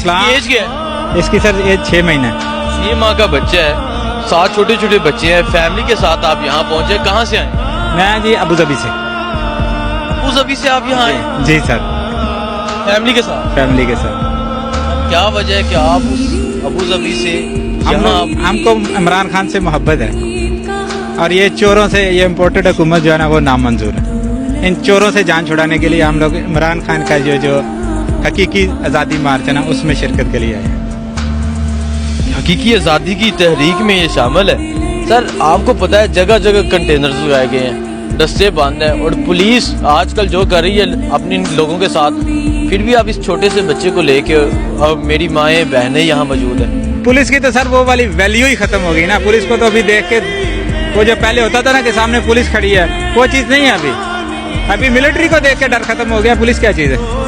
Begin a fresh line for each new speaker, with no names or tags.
इस्लाम
as क्या है?
इसकी सर एज 6 महीने।
6 माह का बच्चा है, 7 छोटे छोटे बच्चे हैं, फैमिली के साथ आप यहाँ पहुँचे, कहाँ से आए?
मैं जी अबू धाबी से।
अबू धाबी से आप यहाँ आए
जी सर,
फैमिली के साथ?
फैमिली के साथ।
क्या वजह है कि आप उस अबू धाबी से यहाँ
हमको इमरान खान से मोहब्बत है और ये चोरों से, ये इम्पोर्टेड हुकूमत जो है ना वो नामंजूर है। इन चोरों से जान छुड़ाने के लिए हम लोग इमरान खान का जो हकीकी आज़ादी मार्च है ना उसमें शिरकत के लिए आए हैं।
हकीकी आज़ादी की तहरीक में ये शामिल है। सर आपको पता है जगह जगह कंटेनर्स लगाए गए हैं, रस्ते बंद है और पुलिस आजकल जो कर रही है अपने लोगों के साथ, फिर भी आप इस छोटे से बच्चे को लेके, और मेरी माएँ बहनें यहाँ मौजूद है।
पुलिस की तो सर वो वाली वैल्यू ही खत्म हो गई ना। पुलिस को तो अभी देख के, वो जो पहले होता था ना कि सामने पुलिस खड़ी है, वो चीज़ नहीं है अभी। अभी मिलिट्री को देख के डर खत्म हो गया। पुलिस क्या चीज़ है?